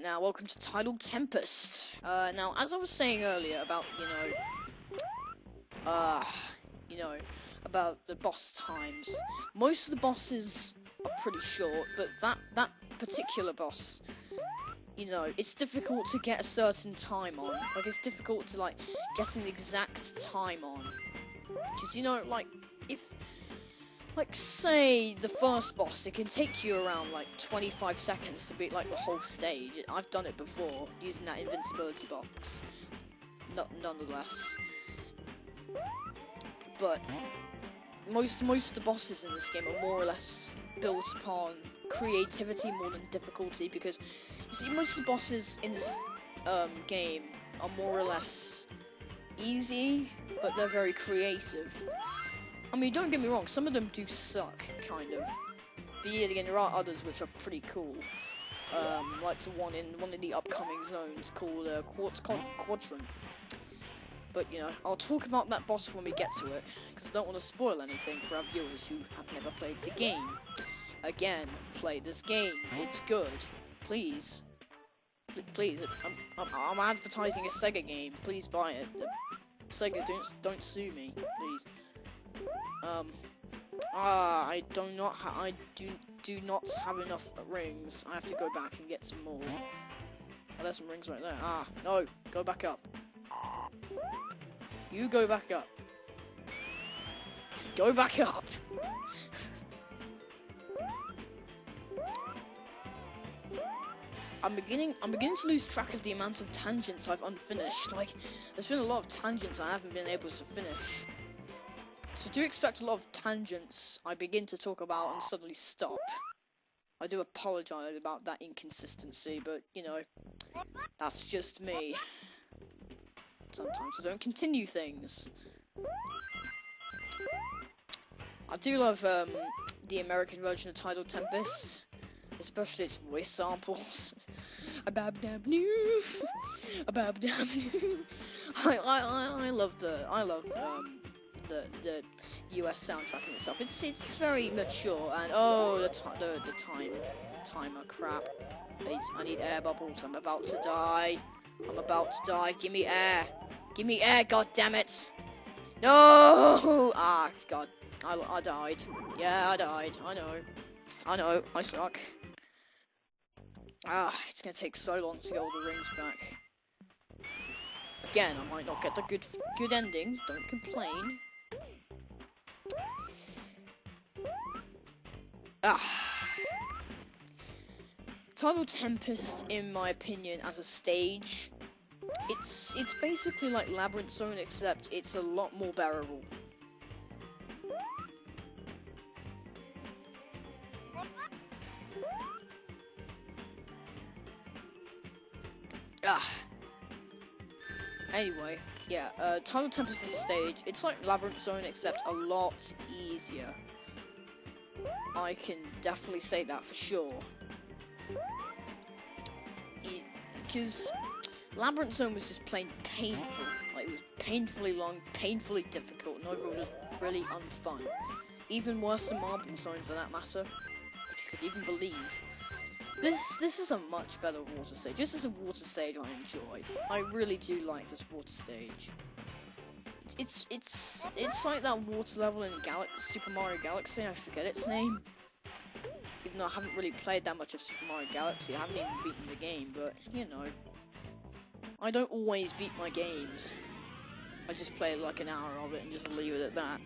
now, welcome to Tidal Tempest. Now, as I was saying earlier about, about the boss times, most of the bosses are pretty short, but that particular boss, it's difficult to get a certain time on. Like, it's difficult to, get an exact time on. Because, say, the first boss, it can take you around, 25 seconds to beat, the whole stage. I've done it before, using that invincibility box. Nonetheless. But, most of the bosses in this game are more or less built upon creativity more than difficulty, because, you see, most of the bosses in this, game are more or less easy, but they're very creative. I mean, don't get me wrong, some of them do suck, kind of. But yet again, there are others which are pretty cool. Like the one in one of the upcoming zones called Quartz Quadrant. But, I'll talk about that boss when we get to it, because I don't want to spoil anything for our viewers who have never played the game. Again, play this game. It's good. Please. Please. I'm advertising a Sega game. Please buy it. Sega, don't sue me, please. I do not have enough rings. I have to go back and get some more. Oh, there's some rings right there. No, go back up. You go back up. Go back up. I'm beginning to lose track of the amount of tangents I've unfinished. There's been a lot of tangents I haven't been able to finish. So do expect a lot of tangents I begin to talk about and suddenly stop. I do apologize about that inconsistency, but, that's just me. Sometimes I don't continue things. I do love, the American version of Tidal Tempest, especially its voice samples. I love the US soundtrack in itself. It's very mature, and the timer crap. I need air bubbles. I'm about to die. Give me air. Give me air, god damn it. No! God. I died. Yeah, I died. I know. I suck. It's gonna take so long to get all the rings back. Again, I might not get the good ending. Don't complain. Tidal Tempest, in my opinion, as a stage, it's basically like Labyrinth Zone, except it's a lot more bearable. Anyway, yeah, Tidal Tempest as a stage, it's like Labyrinth Zone, except a lot easier. I can definitely say that for sure. Because Labyrinth Zone was just plain painful. It was painfully long, painfully difficult, and overall just really unfun. Even worse than Marble Zone, for that matter. If you could even believe. This is a much better water stage. This is a water stage I enjoy. I really do like this water stage. It's like that water level in Super Mario Galaxy. I forget its name. Even though I haven't really played that much of Super Mario Galaxy, I haven't even beaten the game. But I don't always beat my games. I just play like an hour of it and just leave it at that.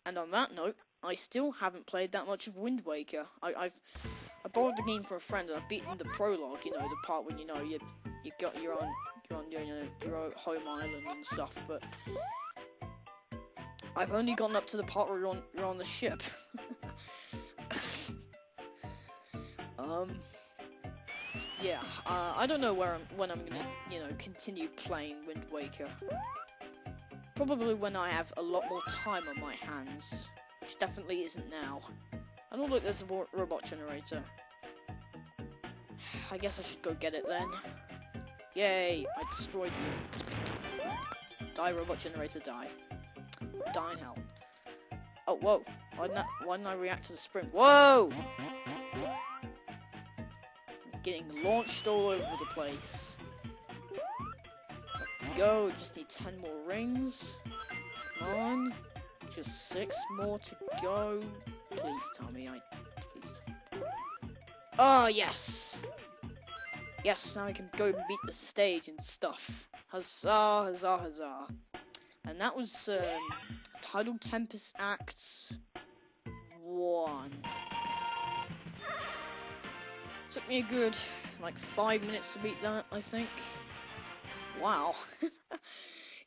And on that note, I still haven't played that much of Wind Waker. I borrowed the game from a friend and I've beaten the prologue. The part when you're on your home island and stuff. But I've only gotten up to the part where you're on the ship. Yeah. I don't know when I'm gonna continue playing Wind Waker. Probably when I have a lot more time on my hands. Which definitely isn't now. And oh look, there's a robot generator. I guess I should go get it then. Yay, I destroyed you. Die, robot generator, die. Die in hell. Oh, whoa. Why didn't I react to the sprint? Whoa! getting launched all over the place. Up we go, just need 10 more rings. Come on. Just 6 more to go. Please tell me please tell me. Oh, yes! Yes, now I can go beat the stage and stuff. Huzzah, huzzah, huzzah. And that was, Tidal Tempest Act 1. Took me a good, like, 5 minutes to beat that, I think. Wow.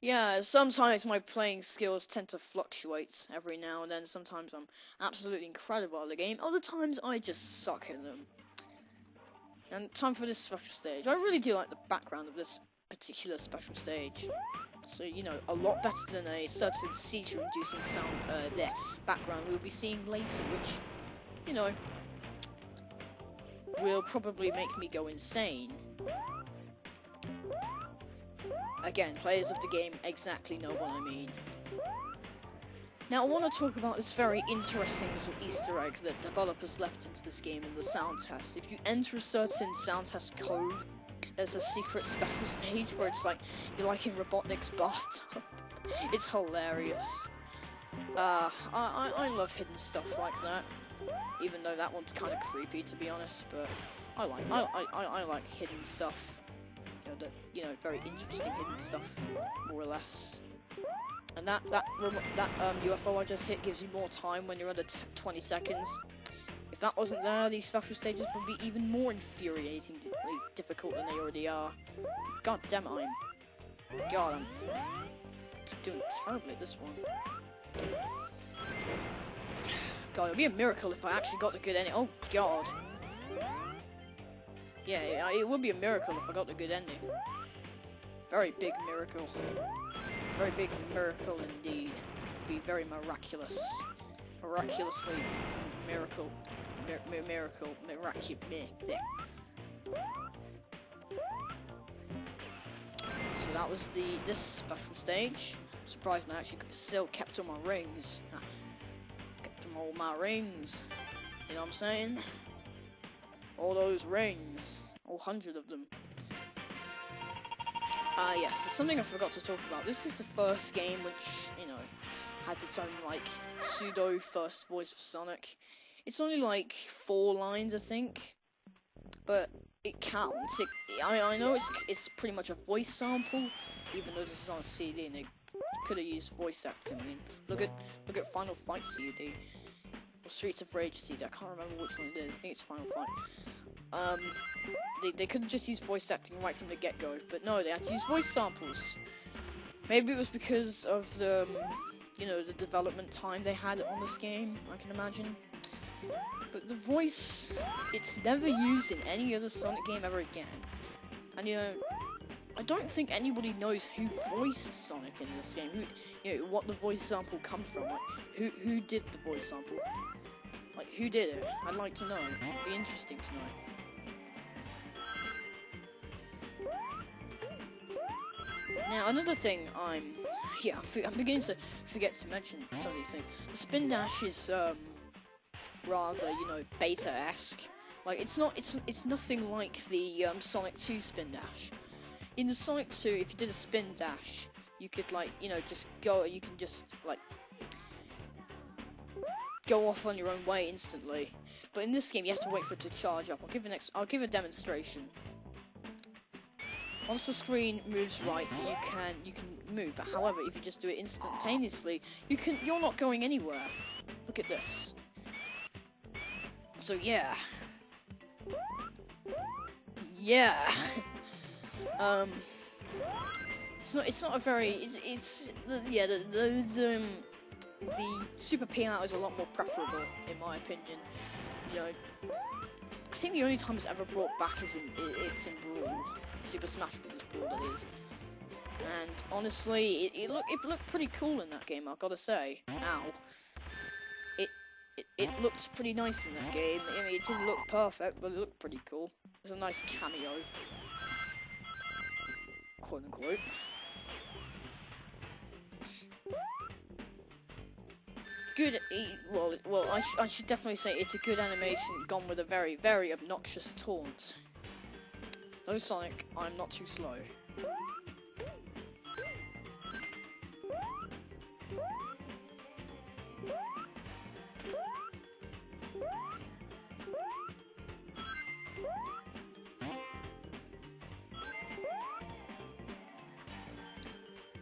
Yeah, sometimes my playing skills tend to fluctuate every now and then. Sometimes I'm absolutely incredible at the game. Other times I just suck at them. And time for this special stage. I really do like the background of this particular special stage. So, you know, a lot better than a certain seizure-inducing sound, background we'll be seeing later, which, you know, will probably make me go insane. Again, players of the game exactly know what I mean. Now, I want to talk about this very interesting little Easter egg that developers left into this game in the sound test. If you enter a certain sound test code, there's a secret special stage where it's like, you're like in Robotnik's bathtub. It's hilarious. I love hidden stuff like that. Even though that one's kind of creepy, to be honest, but I like hidden stuff. You know, very interesting hidden stuff, more or less. And that UFO I just hit gives you more time when you're under 20 seconds. If that wasn't there, these special stages would be even more infuriatingly difficult than they already are. God damn it, I'm doing terribly at this one. God, it would be a miracle if I actually got the good ending. Oh God. Yeah, it would be a miracle if I got the good ending. Very big miracle. Very big miracle indeed. Be very miraculous. Miraculously miracle. Miracle. So that was this special stage. I'm surprised I actually still kept all my rings. Kept all my rings. You know what I'm saying? All those rings. All 100 of them. Yes, there's something I forgot to talk about. This is the first game which, you know, has its own, like, pseudo first voice for Sonic. It's only, like, 4 lines, I think. But it counts. I know it's pretty much a voice sample, even though this is on a CD and they could have used voice acting. I mean, look at Final Fight CD. Or Streets of Rage CD. I can't remember which one it is. I think it's Final Fight. They could have just used voice acting right from the get-go, but no, they had to use voice samples. Maybe it was because of the, you know, the development time they had on this game, I can imagine. But the voice, it's never used in any other Sonic game ever again. And, you know, I don't think anybody knows who voiced Sonic in this game, you know, what the voice sample comes from, like, who did the voice sample? Like, who did it? I'd like to know. It'd be interesting to know. Now, another thing I'm beginning to forget to mention some of these things. The spin dash is, rather, you know, beta-esque. Like, it's nothing like the, Sonic 2 spin dash. In the Sonic 2, if you did a spin dash, you could, like, you know, just go, you can just, like, go off on your own way instantly. But in this game, you have to wait for it to charge up. I'll give a demonstration. Once the screen moves right, you can move. But however, if you just do it instantaneously, you're not going anywhere. Look at this. So yeah. Yeah. It's not a very, the Super Piano is a lot more preferable, in my opinion. You know, I think the only time it's ever brought back is it's in Brawl, Super Smash Bros. Brawl, that is. And honestly, it looked pretty cool in that game, I've got to say. Ow. It looked pretty nice in that game. I mean, it didn't look perfect, but it looked pretty cool. It was a nice cameo, quote unquote. Good. Well, I should definitely say it's a good animation gone with a very, very obnoxious taunt. No, Sonic, I'm not too slow.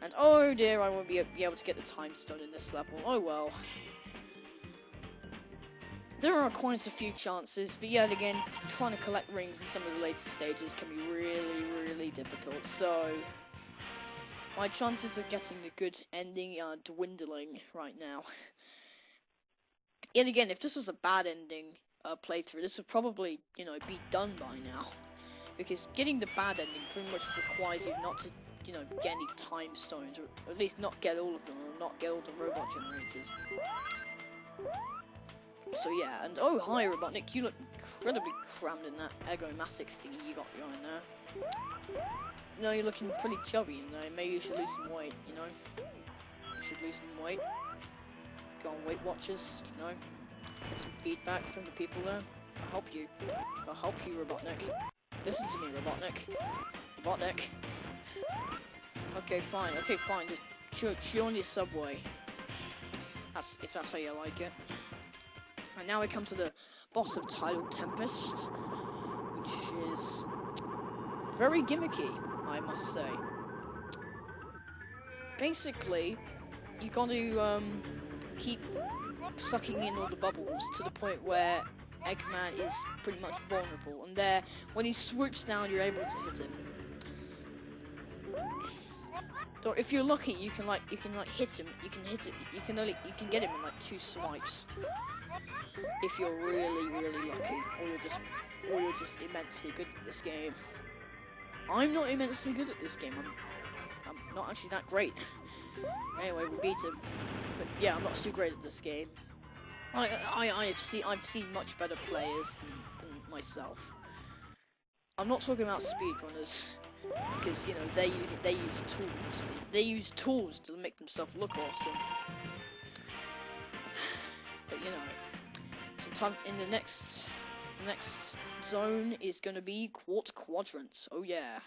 And oh dear, I won't be able to get the time stone in this level. Oh well. There are quite a few chances, but yet again, trying to collect rings in some of the later stages can be really, really difficult. So, my chances of getting a good ending are dwindling right now. Yet again, if this was a bad ending playthrough, this would probably, you know, be done by now. Because getting the bad ending pretty much requires you not to, you know, get any time stones, or at least not get all of them, or not get all the robot generators. So yeah, and oh hi Robotnik, you look incredibly crammed in that egomatic thingy you got going there. No, you're looking pretty chubby in there. Maybe you should lose some weight, you know? You should lose some weight. Go on Weight Watchers, you know? Get some feedback from the people there. I'll help you. I'll help you, Robotnik. Listen to me, Robotnik. Robotnik. Okay, fine. Just chew on your subway. If that's how you like it. And now we come to the boss of Tidal, Tempest, which is very gimmicky, I must say. Basically, you got to keep sucking in all the bubbles to the point where Eggman is pretty much vulnerable, and there, when he swoops down, you're able to hit him. So if you're lucky, you can hit him. You can get him in like 2 swipes. If you're really, really lucky, or you're just immensely good at this game. I'm not immensely good at this game. I'm not actually that great. Anyway, we beat him. But yeah, I'm not too great at this game. I've seen much better players than myself. I'm not talking about speedrunners, because you know they use tools. They use tools to make themselves look awesome. But you know. Sometime in the next zone is gonna be Quartz Quadrant. Oh yeah.